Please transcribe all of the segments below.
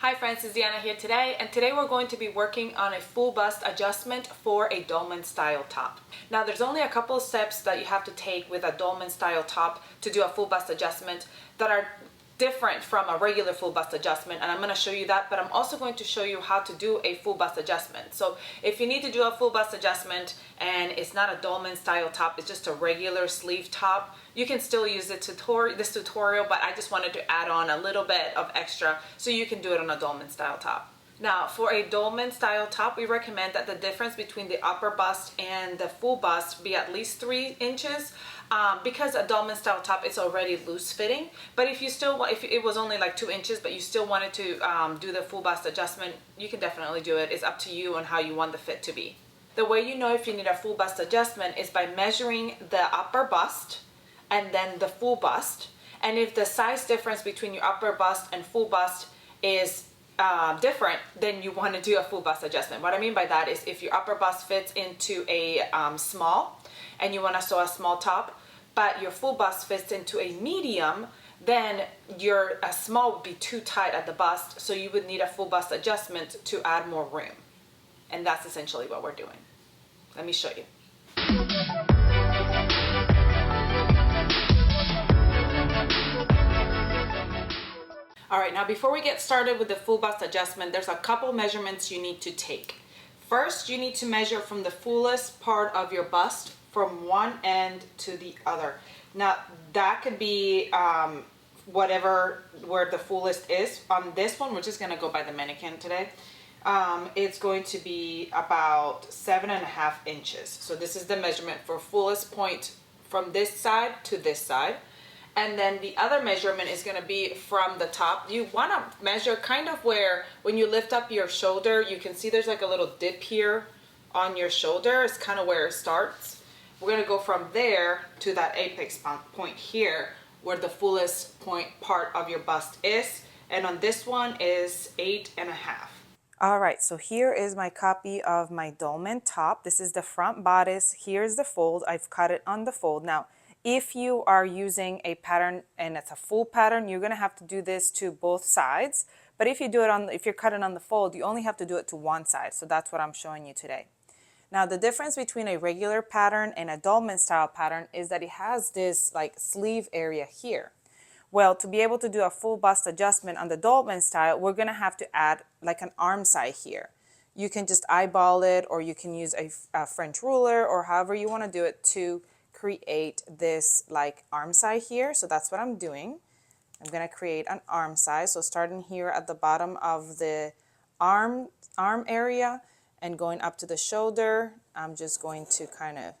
Hi friends, it's Diana here today, and today we're going to be working on a full bust adjustment for a dolman style top. Now there's only a couple of steps that you have to take with a dolman style top to do a full bust adjustment that are different from a regular full bust adjustment, and I'm going to show you that, but I'm also going to show you how to do a full bust adjustment. So if you need to do a full bust adjustment and it's not a dolman style top, it's just a regular sleeve top, you can still use this tutorial, but I just wanted to add on a little bit of extra so you can do it on a dolman style top. Now for a dolman style top, we recommend that the difference between the upper bust and the full bust be at least 3 inches. Because a dolman style top is already loose fitting, but if you still want, if it was only like 2 inches but you still wanted to do the full bust adjustment, you can definitely do it. It's up to you on how you want the fit to be. The way you know if you need a full bust adjustment is by measuring the upper bust and then the full bust, and if the size difference between your upper bust and full bust is different, then you want to do a full bust adjustment. What I mean by that is if your upper bust fits into a small and you want to sew a small top, but your full bust fits into a medium, then your small would be too tight at the bust, so you would need a full bust adjustment to add more room. And that's essentially what we're doing. Let me show you. All right, now before we get started with the full bust adjustment, there's a couple measurements you need to take. First, you need to measure from the fullest part of your bust from one end to the other. Now that could be whatever, where the fullest is. On this one, we're just gonna go by the mannequin today. It's going to be about 7.5 inches. So this is the measurement for fullest point from this side to this side. And then the other measurement is going to be from the top. You want to measure kind of where, when you lift up your shoulder, you can see there's like a little dip here on your shoulder. It's kind of where it starts. We're going to go from there to that apex point here, where the fullest point part of your bust is. And on this one is 8.5. All right, so here is my copy of my dolman top. This is the front bodice. Here's the fold. I've cut it on the fold. Now, if you are using a pattern and it's a full pattern, you're gonna have to do this to both sides. But if you do it on, if you're cutting on the fold, you only have to do it to one side. So that's what I'm showing you today. Now the difference between a regular pattern and a dolman style pattern is that it has this like sleeve area here. Well, to be able to do a full bust adjustment on the dolman style, we're gonna have to add like an arm side here. You can just eyeball it, or you can use a French ruler, or however you wanna do it to create this like arm side here. So that's what I'm doing. I'm going to create an arm side. So starting here at the bottom of the arm area and going up to the shoulder, I'm just going to kind of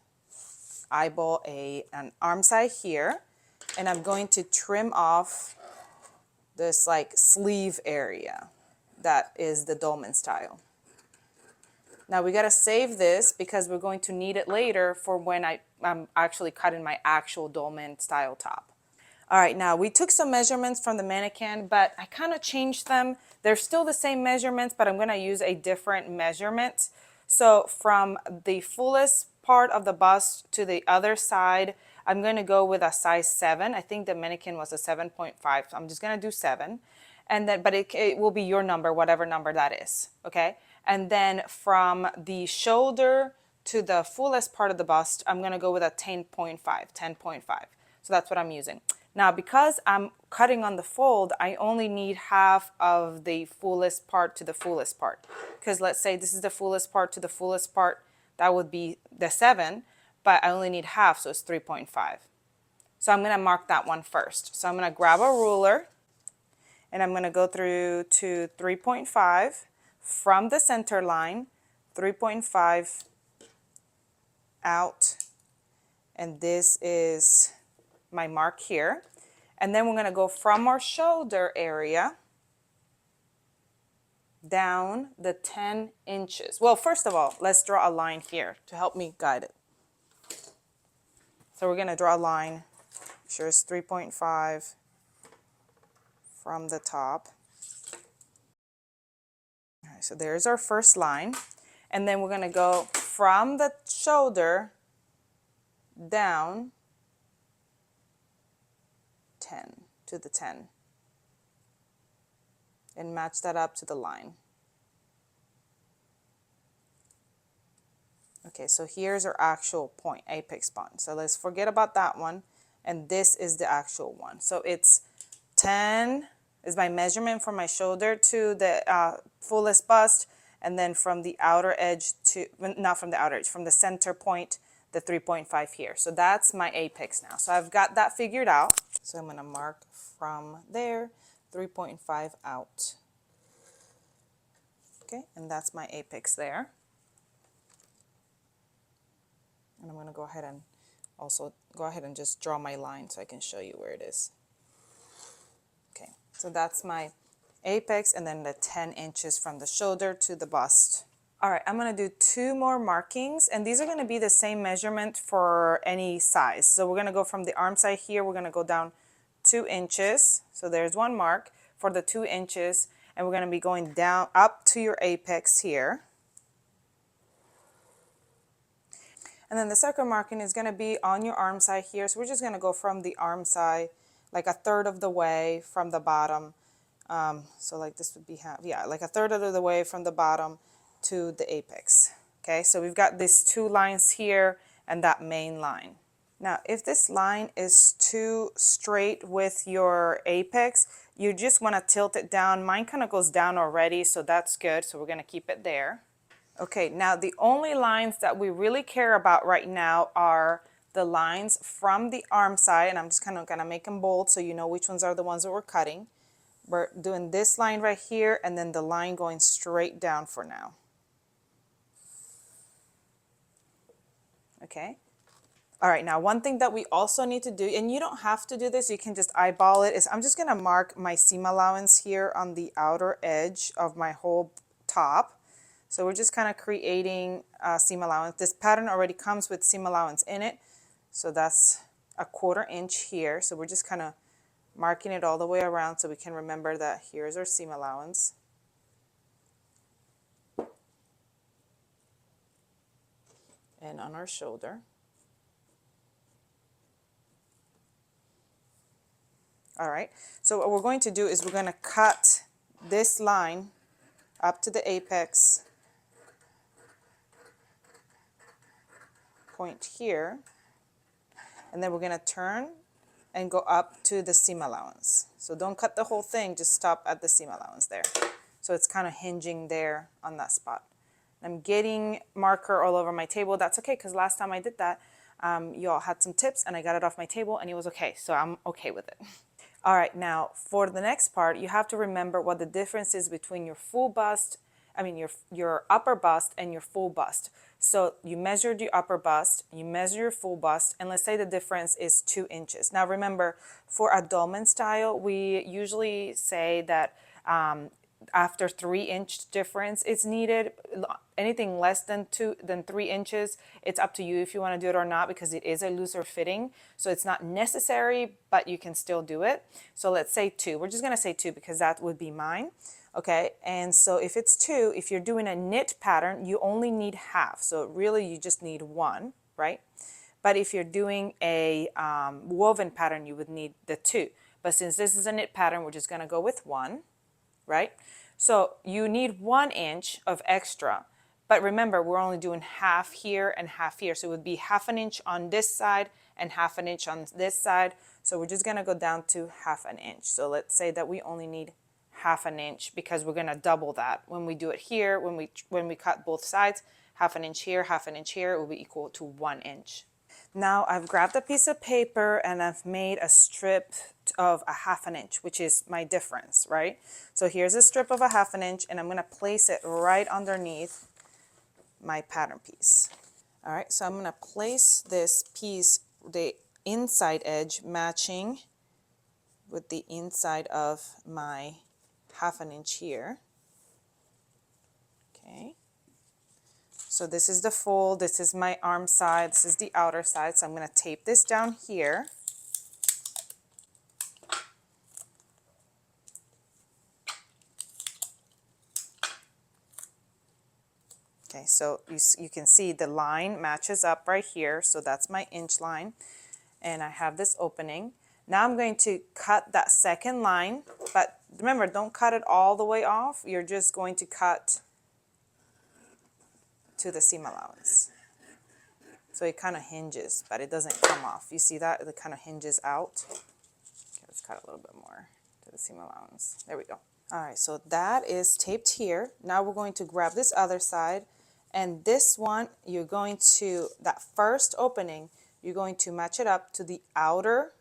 eyeball an arm side here, and I'm going to trim off this like sleeve area that is the dolman style. Now we got to save this because we're going to need it later for when I'm actually cutting my actual dolman style top. All right, now we took some measurements from the mannequin, but I kind of changed them. They're still the same measurements, but I'm going to use a different measurement. So from the fullest part of the bust to the other side, I'm going to go with a size 7. I think the mannequin was a 7.5, so I'm just going to do 7. And then, but it will be your number, whatever number that is, okay? And then from the shoulder to the fullest part of the bust, I'm going to go with a 10.5. So that's what I'm using. Now, because I'm cutting on the fold, I only need half of the fullest part to the fullest part. Because let's say this is the fullest part to the fullest part, that would be the 7, but I only need half, so it's 3.5. So I'm going to mark that one first. So I'm going to grab a ruler, and I'm going to go through to 3.5. From the center line, 3.5 out, and this is my mark here. And then we're going to go from our shoulder area down the 10 inches. Well, first of all, let's draw a line here to help me guide it. So we're going to draw a line, sure it's 3.5 from the top. All right, so there's our first line, and then we're going to go from the shoulder down 10 to the 10. and match that up to the line. Okay, so here's our actual point, apex point. So let's forget about that one, and this is the actual one. So it's 10 is my measurement from my shoulder to the fullest bust, and then from the outer edge to, not from the outer edge, from the center point, the 3.5 here. So that's my apex now. So I've got that figured out. So I'm gonna mark from there, 3.5 out. Okay, and that's my apex there. And I'm gonna go ahead and also go ahead and just draw my line so I can show you where it is. Okay, so that's my apex, and then the 10 inches from the shoulder to the bust. All right, I'm gonna do 2 more markings, and these are gonna be the same measurement for any size. So we're gonna go from the arm side here, we're gonna go down 2 inches. So there's 1 mark for the 2 inches, and we're gonna be going down up to your apex here. And then the second marking is gonna be on your arm side here. So we're just gonna go from the arm side, like a third of the way from the bottom. So like this would be half, yeah, like a third of the way from the bottom to the apex. Okay, so we've got these 2 lines here and that main line. Now, if this line is too straight with your apex, you just want to tilt it down. Mine kind of goes down already, so that's good. So we're going to keep it there. Okay, now the only lines that we really care about right now are the lines from the arm side, and I'm just kind of going to make them bold so you know which ones are the ones that we're cutting. We're doing this line right here, and then the line going straight down for now. Okay. All right, now one thing that we also need to do, and you don't have to do this, you can just eyeball it, is I'm just gonna mark my seam allowance here on the outer edge of my whole top. So we're just kind of creating a seam allowance. This pattern already comes with seam allowance in it. So that's a 1/4 inch here. So we're just kind of marking it all the way around so we can remember that here's our seam allowance. And on our shoulder. All right, so what we're going to do is we're going to cut this line up to the apex point here, and then we're going to turn and go up to the seam allowance. So don't cut the whole thing, just stop at the seam allowance there. So it's kind of hinging there on that spot. I'm getting marker all over my table. That's okay, because last time I did that, you all had some tips and I got it off my table and it was okay, so I'm okay with it. All right, now for the next part, you have to remember what the difference is between your full bust, your upper bust and your full bust. So you measured your upper bust, you measure your full bust, and let's say the difference is 2 inches. Now remember, for a dolman style, we usually say that after 3-inch difference is needed. Anything less than 3 inches, it's up to you if you want to do it or not, because it is a looser fitting. So it's not necessary, but you can still do it. So let's say 2. We're just going to say 2 because that would be mine. Okay, and so if it's 2, if you're doing a knit pattern, you only need half. So really you just need 1, right? But if you're doing a woven pattern, you would need the 2. But since this is a knit pattern, we're just going to go with 1, right? So you need 1 inch of extra. But remember, we're only doing half here and half here. So it would be 1/2 inch on this side and 1/2 inch on this side. So we're just going to go down to 1/2 inch. So let's say that we only need 1/2 inch because we're going to double that. When we do it here, when we cut both sides, 1/2 inch here, 1/2 inch here, it will be equal to 1 inch. Now I've grabbed a piece of paper and I've made a strip of 1/2 inch, which is my difference, right? So here's a strip of 1/2 inch, and I'm going to place it right underneath my pattern piece. All right, so I'm going to place this piece, the inside edge matching with the inside of my 1/2 inch here. Okay. So this is the fold, this is my arm side, this is the outer side. So I'm going to tape this down here. Okay, so you can see the line matches up right here. So that's my inch line. And I have this opening. Now I'm going to cut that second line, but remember, don't cut it all the way off. You're just going to cut to the seam allowance. So it kind of hinges, but it doesn't come off. You see that? It kind of hinges out. Okay, let's cut a little bit more to the seam allowance. There we go. All right, so that is taped here. Now we're going to grab this other side, and this one, you're going to, that first opening, you're going to match it up to the outer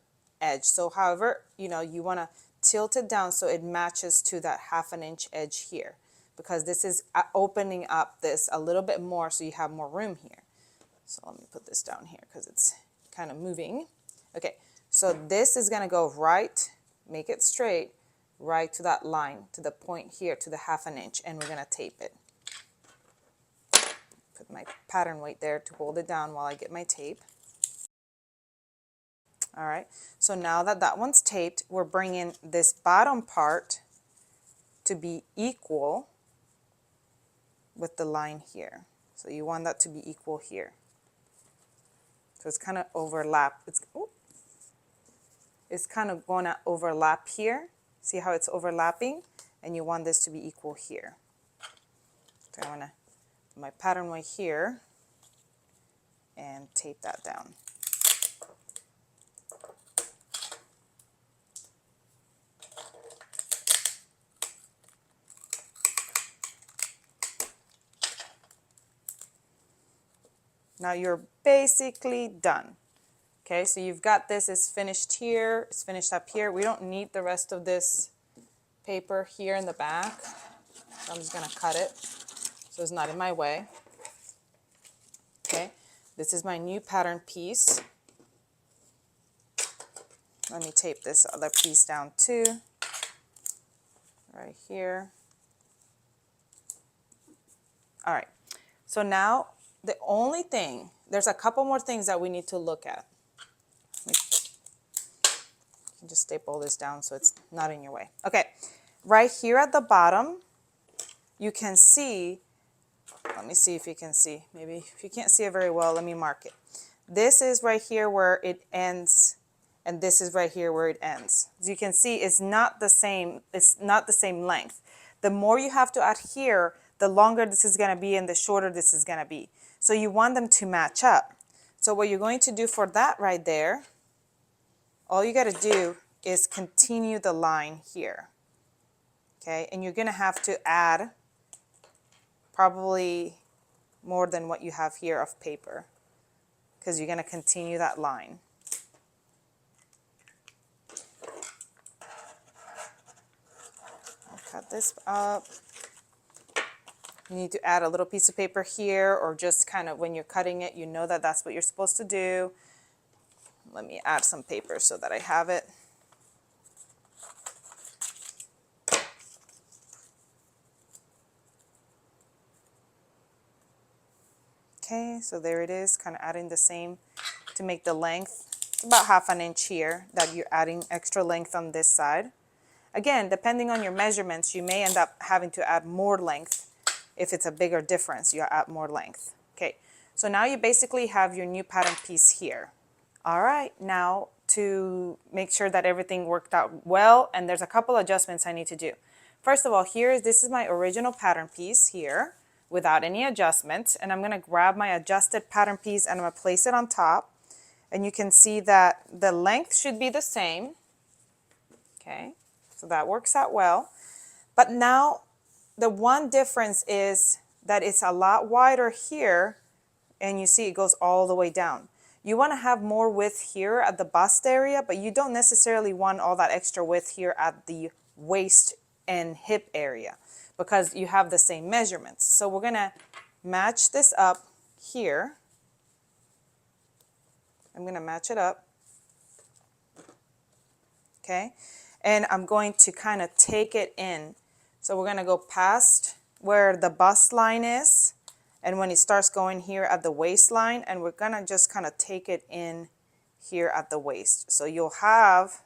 edge. So however, you know, you want to tilt it down so it matches to that 1/2 inch edge here, because this is opening up this a little bit more so you have more room here. So let me put this down here because it's kind of moving. Okay, so this is going to go right, make it straight, right to that line, to the point here, to the 1/2 inch, and we're going to tape it. Put my pattern weight there to hold it down while I get my tape. All right, so now that that one's taped, we're bringing this bottom part to be equal with the line here. So you want that to be equal here. So it's kind of overlap. It's kind of going to overlap here. See how it's overlapping? And you want this to be equal here. So I want to put my pattern weight here and tape that down. Now you're basically done. Okay, so you've got this, it's finished here, it's finished up here. We don't need the rest of this paper here in the back. So I'm just gonna cut it so it's not in my way. Okay, this is my new pattern piece. Let me tape this other piece down too, right here. All right, so now the only thing, there's a couple more things that we need to look at. Just staple this down so it's not in your way. Okay, right here at the bottom, you can see, let me see if you can see, maybe if you can't see it very well, let me mark it. This is right here where it ends, and this is right here where it ends. As you can see, it's not the same length. The more you have to add here, the longer this is gonna be and the shorter this is gonna be. So you want them to match up. So what you're going to do for that right there, all you got to do is continue the line here. Okay, and you're going to have to add probably more than what you have here of paper, because you're going to continue that line. I'll cut this up. You need to add a little piece of paper here, or just kind of when you're cutting it, you know that that's what you're supposed to do. Let me add some paper so that I have it. Okay, so there it is, kind of adding the same to make the length. It's about 1/2 inch here that you're adding extra length on this side. Again, depending on your measurements, you may end up having to add more length. If it's a bigger difference, you add more length. Okay, so now you basically have your new pattern piece here. All right, now to make sure that everything worked out well, and there's a couple adjustments I need to do. First of all, this is my original pattern piece here without any adjustments, and I'm gonna grab my adjusted pattern piece and I'm gonna place it on top, and you can see that the length should be the same. Okay, so that works out well. But now the one difference is that it's a lot wider here, and you see it goes all the way down. You want to have more width here at the bust area, but you don't necessarily want all that extra width here at the waist and hip area, because you have the same measurements. So we're going to match this up here. I'm going to match it up. Okay, and I'm going to kind of take it in. So we're going to go past where the bust line is, and when it starts going here at the waistline, and we're going to just kind of take it in here at the waist. So you'll have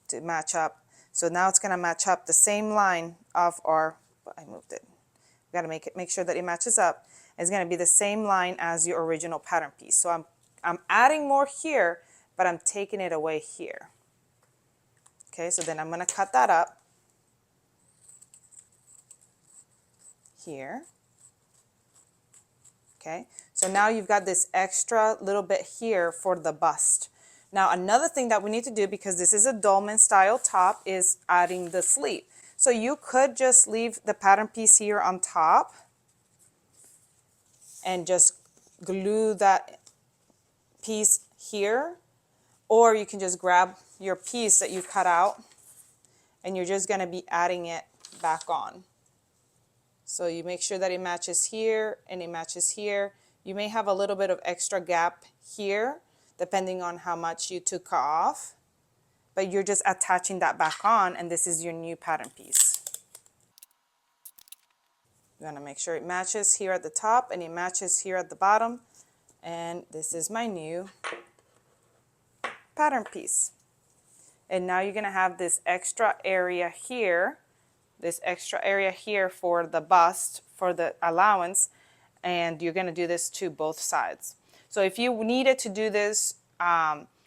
to match up. So now it's going to match up the same line of our, I moved it. We got to make sure that it matches up. It's going to be the same line as your original pattern piece. So I'm adding more here, but I'm taking it away here. Okay, so then I'm going to cut that up. here. Okay, so now you've got this extra little bit here for the bust. Now another thing that we need to do, because this is a dolman style top, is adding the sleeve. So you could just leave the pattern piece here on top and just glue that piece here, or you can just grab your piece that you cut out and you're just going to be adding it back on. So you make sure that it matches here and it matches here. You may have a little bit of extra gap here depending on how much you took off, but you're just attaching that back on, and this is your new pattern piece. You want to make sure it matches here at the top and it matches here at the bottom, and this is my new pattern piece. And now you're going to have this extra area here, for the bust, for the allowance, and you're going to do this to both sides. So if you needed to do this,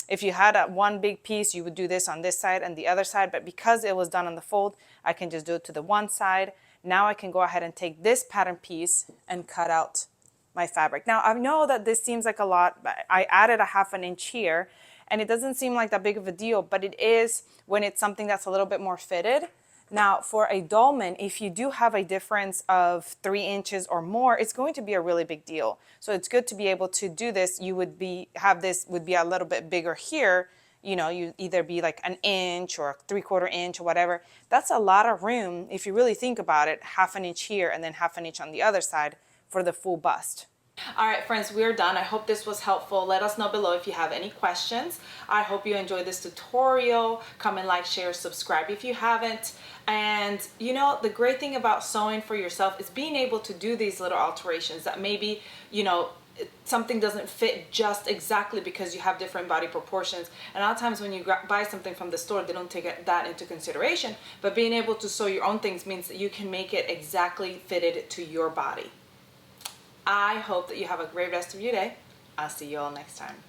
if you had one big piece, you would do this on this side and the other side, but because it was done on the fold, I can just do it to the one side. Now I can go ahead and take this pattern piece and cut out my fabric. Now I know that this seems like a lot, but I added a 1/2 inch here, and it doesn't seem like that big of a deal, but it is when it's something that's a little bit more fitted. Now for a dolman, if you do have a difference of 3 inches or more, it's going to be a really big deal. So it's good to be able to do this. You would have this would be a little bit bigger here. You know, you either be like 1 inch or 3/4 inch or whatever. That's a lot of room if you really think about it, 1/2 inch here and then 1/2 inch on the other side for the full bust. All right, friends, we're done. I hope this was helpful. Let us know below if you have any questions. I hope you enjoyed this tutorial. Comment, like, share, subscribe if you haven't. And you know, the great thing about sewing for yourself is being able to do these little alterations that maybe, you know, something doesn't fit just exactly because you have different body proportions. And a lot of times when you buy something from the store, they don't take that into consideration. But being able to sew your own things means that you can make it exactly fitted to your body. I hope that you have a great rest of your day. I'll see you all next time.